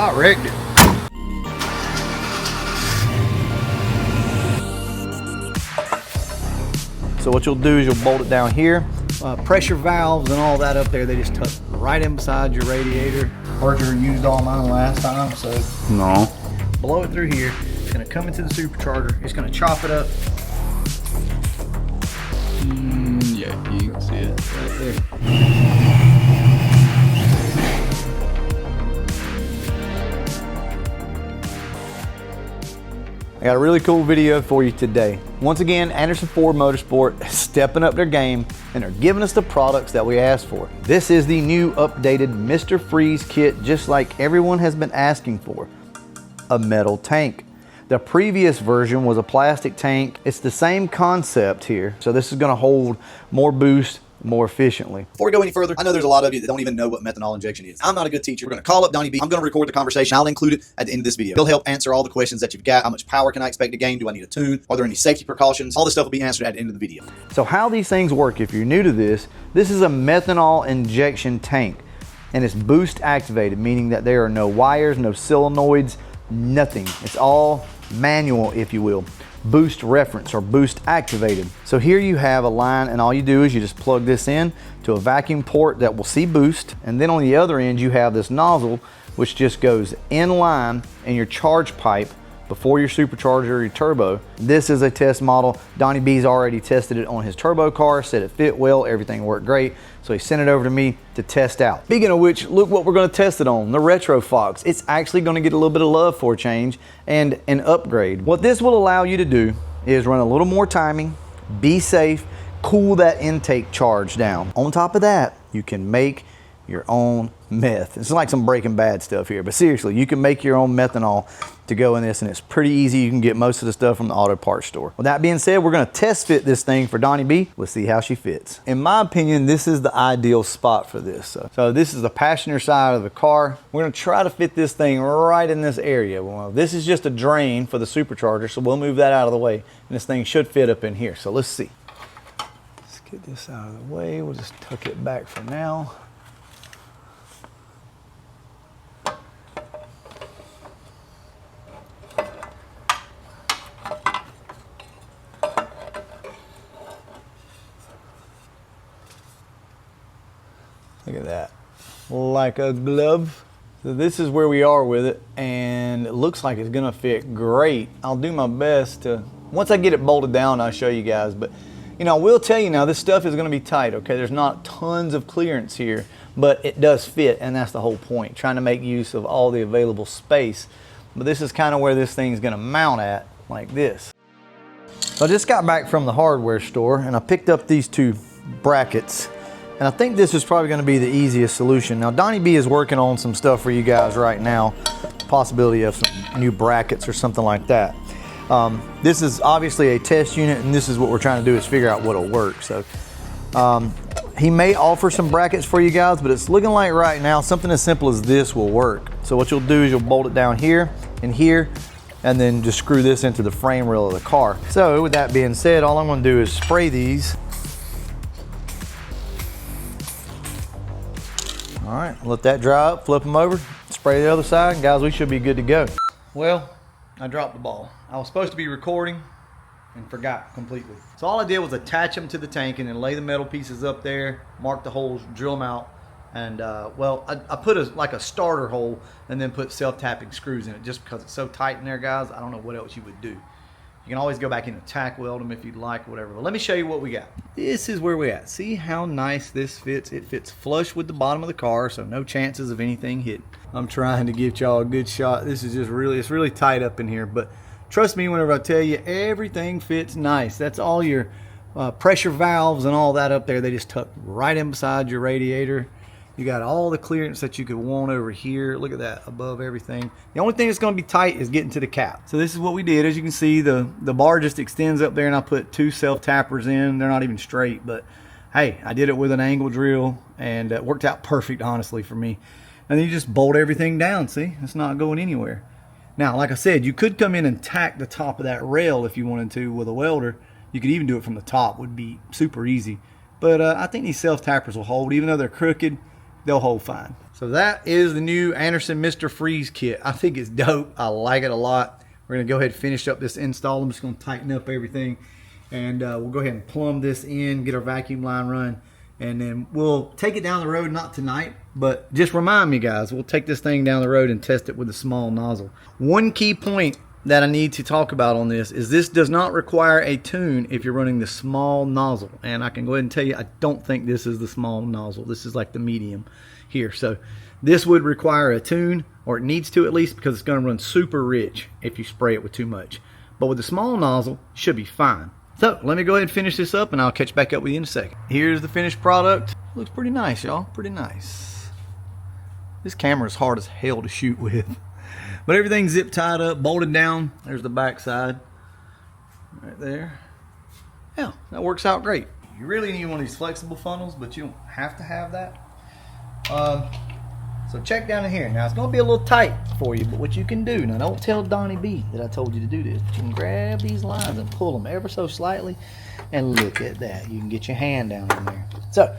about wrecked it. So what you'll do is you'll bolt it down here. Pressure valves and all that up there, they just tuck right in beside your radiator. Roger used all mine last time, so No. blow it through here. It's gonna come into the supercharger. It's gonna chop it up. Yeah, you can see it Right there. I got a really cool video for you today. Once again, Anderson Ford Motorsport is stepping up their game and they're giving us the products that we asked for. This is the new updated Mr. Freeze kit, just like everyone has been asking for. A metal tank. The previous version was a plastic tank. It's the same concept here. So this is gonna hold more boost more efficiently. Before we go any further, I know there's a lot of you that don't even know what methanol injection is. I'm not a good teacher. We're going to call up Donnie B. I'm going to record the conversation. I'll include it at the end of this video. He'll help answer all the questions that you've got. How much power can I expect to gain? Do I need a tune? Are there any safety precautions? All this stuff will be answered at the end of the video. So how these things work, if you're new to this is a methanol injection tank and it's boost activated, meaning that there are no wires, no solenoids, nothing. It's all manual, if you will. Boost reference or boost activated. So here you have a line and all you do is you just plug this in to a vacuum port that will see boost, and then on the other end you have this nozzle which just goes in line in your charge pipe before your supercharger or your turbo. This is a test model. Donnie B's already tested it on his turbo car, said it fit well, everything worked great, so he sent it over to me to test out. Speaking of which, look what we're gonna test it on, the Retro Fox. It's actually gonna get a little bit of love for a change and an upgrade. What this will allow you to do is run a little more timing, be safe, cool that intake charge down. On top of that, you can make your own meth. It's like some Breaking Bad stuff here, but seriously, you can make your own methanol to go in this, and it's pretty easy. You can get most of the stuff from the auto parts store. With that being said, we're gonna test fit this thing for Donnie B. Let's see how she fits. In my opinion, this is the ideal spot for this. So this is the passenger side of the car. We're gonna try to fit this thing right in this area. Well, this is just a drain for the supercharger, so we'll move that out of the way, and this thing should fit up in here. So let's see. Let's get this out of the way. We'll just tuck it back for now. Look at that, like a glove. So this is where we are with it, and it looks like it's gonna fit great. I'll do my best to, once I get it bolted down, I'll show you guys, but you know, I will tell you now, this stuff is gonna be tight, okay? There's not tons of clearance here, but it does fit, and that's the whole point, trying to make use of all the available space. But this is kind of where this thing's gonna mount at, like this. So I just got back from the hardware store, and I picked up these two brackets. And I think this is probably gonna be the easiest solution. Now, Donnie B is working on some stuff for you guys right now, possibility of some new brackets or something like that. This is obviously a test unit, and this is what we're trying to do, is figure out what'll work. So he may offer some brackets for you guys, but it's looking like right now something as simple as this will work. So what you'll do is you'll bolt it down here and here, and then just screw this into the frame rail of the car. So with that being said, all I'm gonna do is spray these. All right, let that dry up, flip them over, spray the other side, and guys, we should be good to go. Well, I dropped the ball. I was supposed to be recording and forgot completely. So all I did was attach them to the tank and then lay the metal pieces up there, mark the holes, drill them out, and well, I put like a starter hole and then put self-tapping screws in it just because it's so tight in there, guys. I don't know what else you would do. You can always go back in and tack weld them if you'd like, whatever. But let me show you what we got. This is where we're at. See how nice this fits? It fits flush with the bottom of the car, so no chances of anything hitting. I'm trying to give y'all a good shot. This is just really, it's really tight up in here, but trust me whenever I tell you, everything fits nice. That's all your pressure valves and all that up there. They just tuck right in beside your radiator. You got all the clearance that you could want over here. Look at that, above everything. The only thing that's gonna be tight is getting to the cap. So this is what we did. As you can see, the bar just extends up there, and I put two self-tappers in. They're not even straight, but hey, I did it with an angle drill, and it worked out perfect, honestly, for me. And then you just bolt everything down, see? It's not going anywhere. Now, like I said, you could come in and tack the top of that rail if you wanted to with a welder. You could even do it from the top, would be super easy. But I think these self-tappers will hold, even though they're crooked. They'll hold fine. So that is the new Anderson Mr. Freeze kit. I think it's dope. I like it a lot. We're going to go ahead and finish up this install. I'm just going to tighten up everything. And we'll go ahead and plumb this in, get our vacuum line run. And then we'll take it down the road, not tonight, but just remind me, guys, we'll take this thing down the road and test it with a small nozzle. One key point that I need to talk about on this is this does not require a tune if you're running the small nozzle. And I can go ahead and tell you, I don't think this is the small nozzle. This is like the medium here. So this would require a tune, or it needs to at least, because it's going to run super rich if you spray it with too much. But with the small nozzle, it should be fine. So let me go ahead and finish this up, and I'll catch back up with you in a second. Here's the finished product. Looks pretty nice, y'all. Pretty nice. This camera is hard as hell to shoot with. But everything's zip tied up, bolted down. There's the back side. Right there. Yeah, that works out great. You really need one of these flexible funnels, but you don't have to have that. So check down in here. Now it's going to be a little tight for you, but what you can do, now don't tell Donnie B that I told you to do this, but you can grab these lines and pull them ever so slightly, and look at that. You can get your hand down in there. So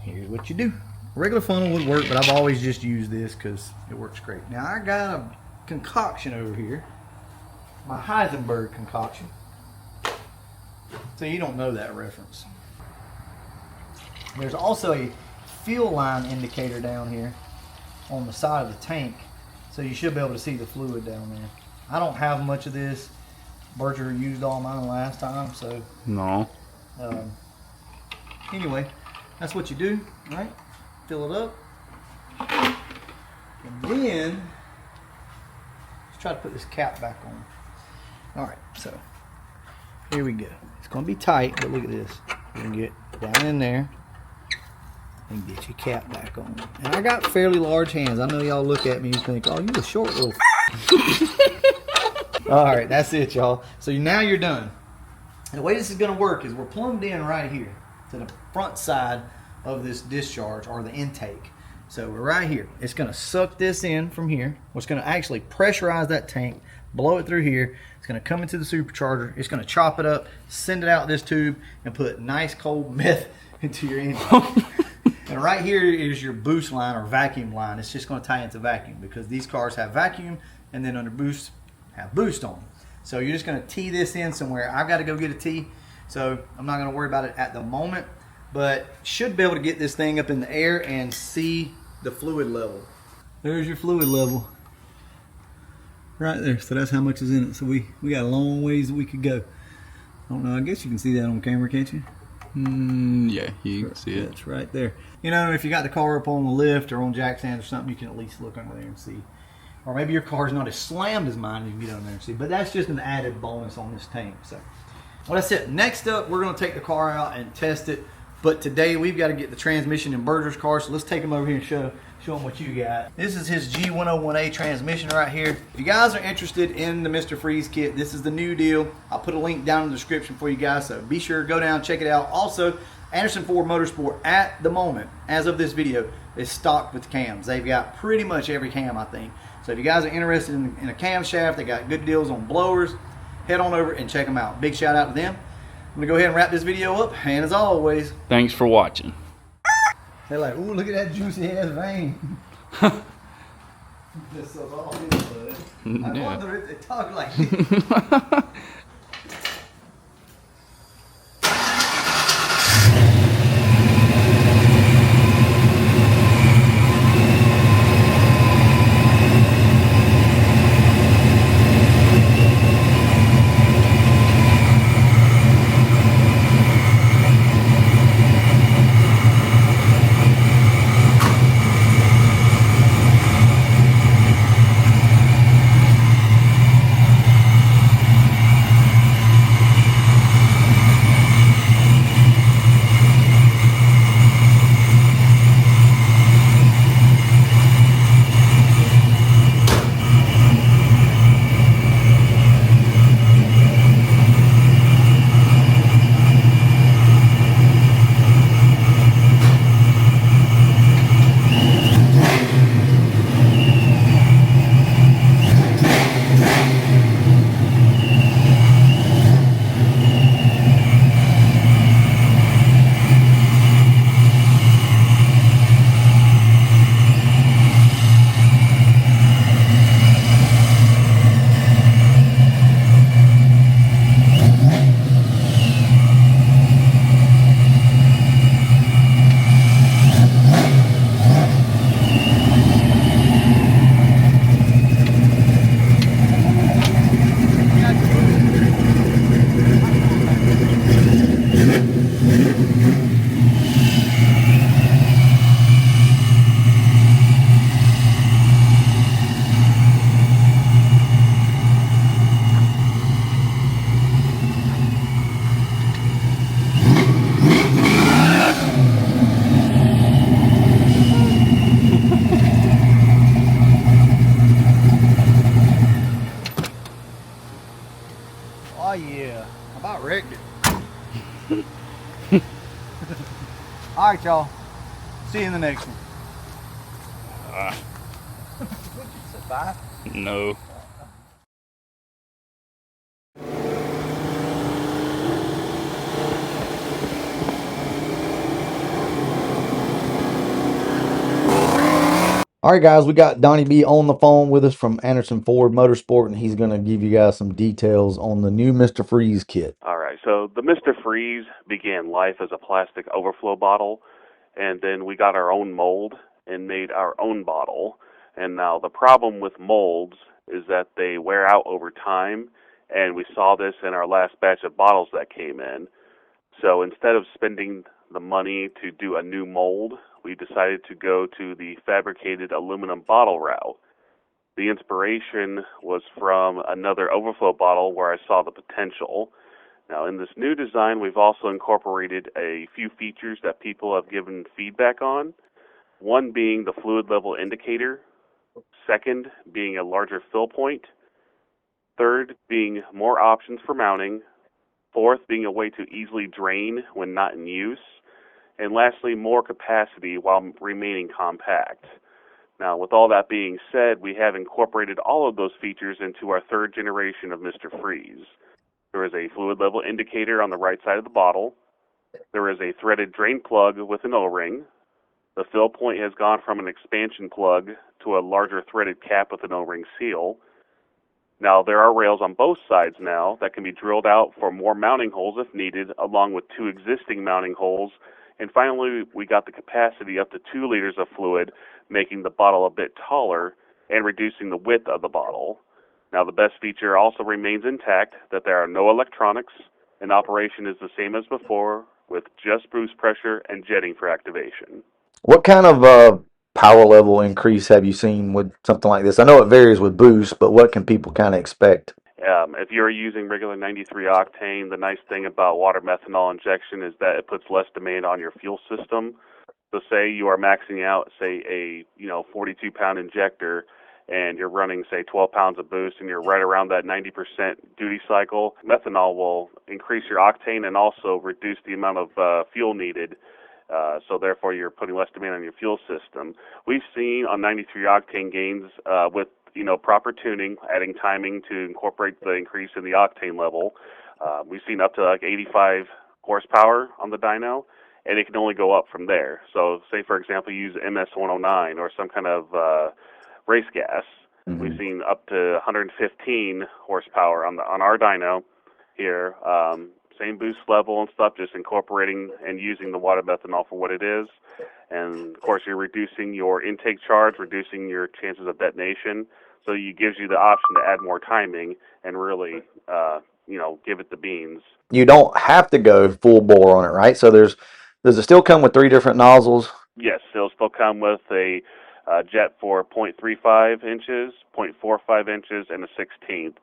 here's what you do. A regular funnel would work, but I've always just used this because it works great. Now I got a concoction over here, my Heisenberg concoction. So you don't know that reference. There's also a fuel line indicator down here on the side of the tank, so you should be able to see the fluid down there. I don't have much of this. Berger used all mine last time, so No. Anyway, that's what you do, right? Fill it up, and then let's try to put this cap back on. All right, so here we go. It's going to be tight, but look at this. You can get down in there and get your cap back on. And I got fairly large hands. I know y'all look at me and think, oh, you a short little All right, that's it, y'all. So now you're done. And the way this is going to work is we're plumbed in right here to the front side of this discharge, or the intake. So we're right here. It's going to suck this in from here. It's going to actually pressurize that tank, blow it through here. It's going to come into the supercharger. It's going to chop it up, send it out this tube, and put nice cold meth into your engine. And right here is your boost line or vacuum line. It's just going to tie into vacuum because these cars have vacuum, and then under boost have boost on them. So you're just going to tee this in somewhere. I've got to go get a tee, so I'm not going to worry about it at the moment, but should be able to get this thing up in the air and see the fluid level. There's your fluid level right there. So that's how much is in it. So we got a long ways that we could go. I don't know, I guess you can see that on camera, can't you? Yeah, you can see it. It's right there. You know, if you got the car up on the lift or on jack stands or something, you can at least look under there and see. Or maybe your car's not as slammed as mine, you can get under there and see. But that's just an added bonus on this tank. So, well, that's it. Next up, we're going to take the car out and test it. But today, we've got to get the transmission in Berger's car. So let's take him over here and show him what you got. This is his G101A transmission right here. If you guys are interested in the Mr. Freeze kit, this is the new deal. I'll put a link down in the description for you guys. So be sure to go down, check it out. Also, Anderson Ford Motorsport at the moment, as of this video, is stocked with cams. They've got pretty much every cam, I think. So if you guys are interested in a camshaft, they got good deals on blowers, head on over and check them out. Big shout out to them. I'm going to go ahead and wrap this video up. And as always, Thanks for watching. they're like, ooh, look at that juicy ass vein. This is all his blood. I Yeah. wonder if they talk like this. All right, y'all. See you in the next one. Bye. No. All right, guys, we got Donnie B on the phone with us from Anderson Ford Motorsport, and he's going to give you guys some details on the new Mr. Freeze kit. All right, so the Mr. Freeze began life as a plastic overflow bottle, and then we got our own mold and made our own bottle. And now the problem with molds is that they wear out over time, and we saw this in our last batch of bottles that came in. So instead of spending the money to do a new mold, we decided to go to the fabricated aluminum bottle route. The inspiration was from another overflow bottle where I saw the potential. Now, in this new design, we've also incorporated a few features that people have given feedback on. One being the fluid level indicator. Second, being a larger fill point. Third, being more options for mounting. Fourth, being a way to easily drain when not in use. And lastly, more capacity while remaining compact. Now, with all that being said, we have incorporated all of those features into our third generation of Mr. Freeze. There is a fluid level indicator on the right side of the bottle. There is a threaded drain plug with an O-ring. The fill point has gone from an expansion plug to a larger threaded cap with an O-ring seal. Now, there are rails on both sides now that can be drilled out for more mounting holes if needed, along with 2 existing mounting holes. And finally, we got the capacity up to 2 liters of fluid, making the bottle a bit taller and reducing the width of the bottle. Now, the best feature also remains intact, that there are no electronics, and operation is the same as before, with just boost pressure and jetting for activation. What kind of power level increase have you seen with something like this? I know it varies with boost, but what can people kind of expect? If you're using regular 93 octane, the nice thing about water methanol injection is that it puts less demand on your fuel system. So say you are maxing out, say, a 42-pound injector, and you're running, say, 12 pounds of boost, and you're right around that 90% duty cycle, methanol will increase your octane and also reduce the amount of fuel needed. So therefore, you're putting less demand on your fuel system. We've seen on 93 octane gains with proper tuning, adding timing to incorporate the increase in the octane level. We've seen up to like 85 horsepower on the dyno, and it can only go up from there. So say, for example, you use MS-109 or some kind of race gas. Mm-hmm. We've seen up to 115 horsepower on our dyno here. Same boost level and stuff, just incorporating and using the water methanol for what it is. And, of course, you're reducing your intake charge, reducing your chances of detonation. So it gives you the option to add more timing and really, give it the beans. You don't have to go full bore on it, right? So does it still come with 3 different nozzles? Yes, it'll still come with a jet for 0.35 inches, 0.45 inches, and a 16th.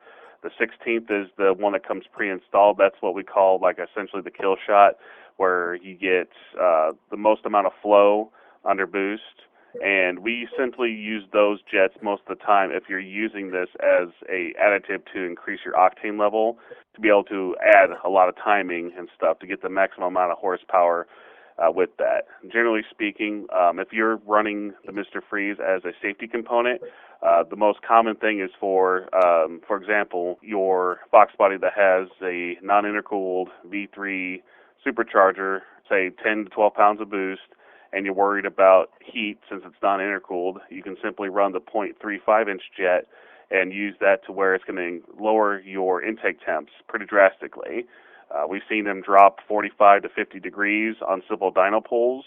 The 16th is the one that comes pre-installed. That's what we call essentially the kill shot, where you get the most amount of flow under boost. And we simply use those jets most of the time if you're using this as a additive to increase your octane level, to be able to add a lot of timing and stuff to get the maximum amount of horsepower with that. Generally speaking, if you're running the Mr. Freeze as a safety component, the most common thing is for example, your box body that has a non-intercooled V3 supercharger, say 10 to 12 pounds of boost, and you're worried about heat since it's non-intercooled, you can simply run the 0.35-inch jet and use that to where it's going to lower your intake temps pretty drastically. We've seen them drop 45 to 50 degrees on simple dyno pulls,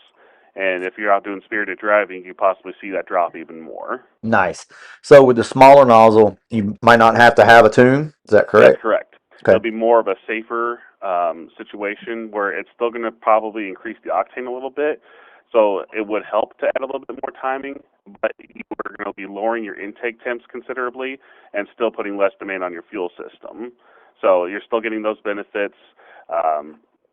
and if you're out doing spirited driving, you possibly see that drop even more. Nice. So with the smaller nozzle, you might not have to have a tune. Is that correct? That's correct. Okay. It'll be more of a safer situation where it's still going to probably increase the octane a little bit. So it would help to add a little bit more timing, but you are going to be lowering your intake temps considerably and still putting less demand on your fuel system. So you're still getting those benefits.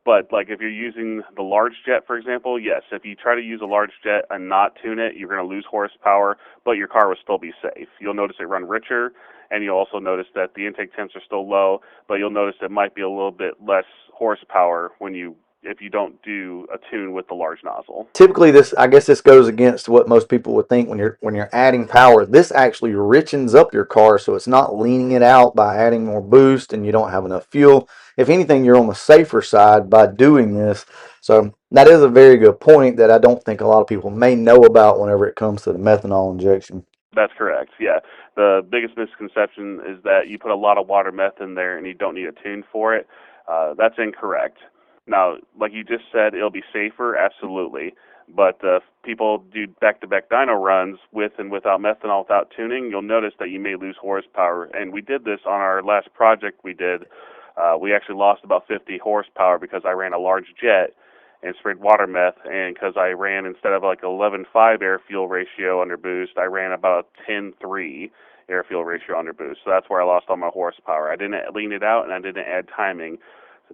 But if you're using the large jet, for example, yes, if you try to use a large jet and not tune it, you're going to lose horsepower, but your car will still be safe. You'll notice it run richer, and you'll also notice that the intake temps are still low, but you'll notice it might be a little bit less horsepower when you if you don't do a tune with the large nozzle. Typically, I guess this goes against what most people would think when you're adding power. This actually richens up your car, so it's not leaning it out by adding more boost, and you don't have enough fuel. If anything, you're on the safer side by doing this. So that is a very good point that I don't think a lot of people may know about whenever it comes to the methanol injection. That's correct. Yeah. The biggest misconception is that you put a lot of water meth in there and you don't need a tune for it. That's incorrect. Now, like you just said, it'll be safer, absolutely. But if people do back-to-back dyno runs with and without methanol without tuning, you'll notice that you may lose horsepower. And we did this on our last project we did. We actually lost about 50 horsepower because I ran a large jet and sprayed water meth, and because I ran, instead of like 11.5 air-fuel ratio under boost, I ran about 10.3 air-fuel ratio under boost. So that's where I lost all my horsepower. I didn't lean it out, and I didn't add timing.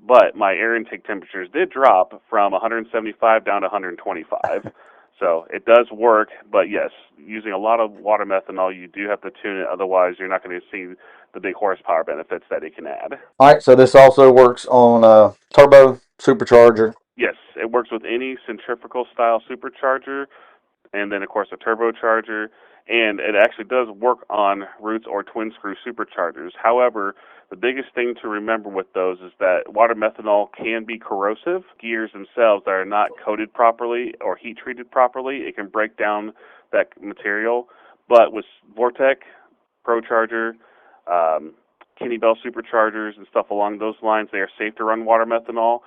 But my air intake temperatures did drop from 175 down to 125. So it does work, but yes, using a lot of water methanol, you do have to tune it. Otherwise, you're not going to see the big horsepower benefits that it can add. All right, so this also works on a turbo supercharger. Yes, it works with any centrifugal style supercharger, and then of course a turbocharger, and it actually does work on Roots or twin screw superchargers. However, the biggest thing to remember with those is that water methanol can be corrosive. Gears themselves that are not coated properly or heat treated properly, it can break down that material. But with Vortec, ProCharger, Kinney Bell superchargers and stuff along those lines, they are safe to run water methanol.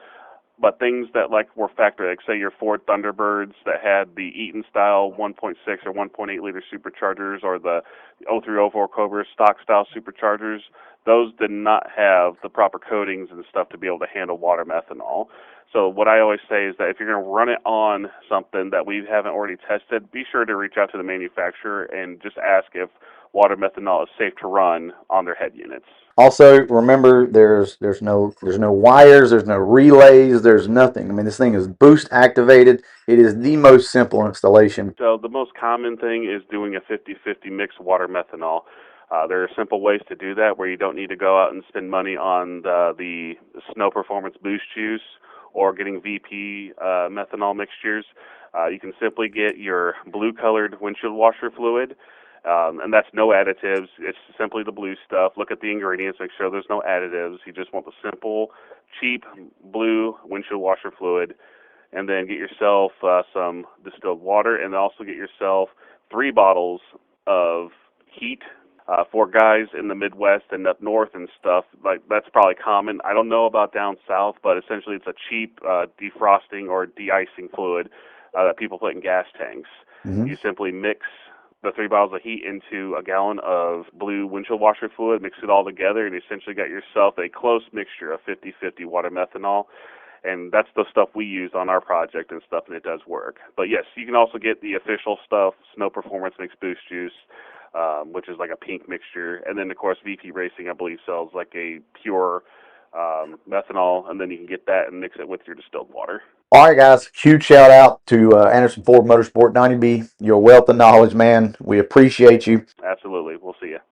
But things that were factory, like say your Ford Thunderbirds that had the Eaton style 1.6 or 1.8 liter superchargers, or the 0304 Cobra stock style superchargers, those did not have the proper coatings and stuff to be able to handle water methanol. So what I always say is that if you're going to run it on something that we haven't already tested, be sure to reach out to the manufacturer and just ask if water methanol is safe to run on their head units. Also, remember there's no wires, there's no relays, there's nothing. I mean, this thing is boost activated. It is the most simple installation. So the most common thing is doing a 50-50 mix water methanol. There are simple ways to do that where you don't need to go out and spend money on the Snow Performance Boost Juice or getting VP methanol mixtures. You can simply get your blue-colored windshield washer fluid, and that's no additives. It's simply the blue stuff. Look at the ingredients, make sure there's no additives. You just want the simple, cheap blue windshield washer fluid, and then get yourself some distilled water, and also get yourself 3 bottles of heat. For guys in the Midwest and up north and stuff, that's probably common. I don't know about down south, but essentially it's a cheap defrosting or de-icing fluid that people put in gas tanks. Mm-hmm. You simply mix the 3 bottles of heat into a gallon of blue windshield washer fluid, mix it all together, and you essentially got yourself a close mixture of 50-50 water methanol. And that's the stuff we use on our project and stuff, and it does work. But yes, you can also get the official stuff, Snow Performance Mix Boost Juice, which is like a pink mixture. And then, of course, VP Racing, I believe, sells like a pure methanol, and then you can get that and mix it with your distilled water. All right, guys, huge shout out to Anderson Ford Motorsport, Donnie B. You're a wealth of knowledge, man. We appreciate you. Absolutely. We'll see you.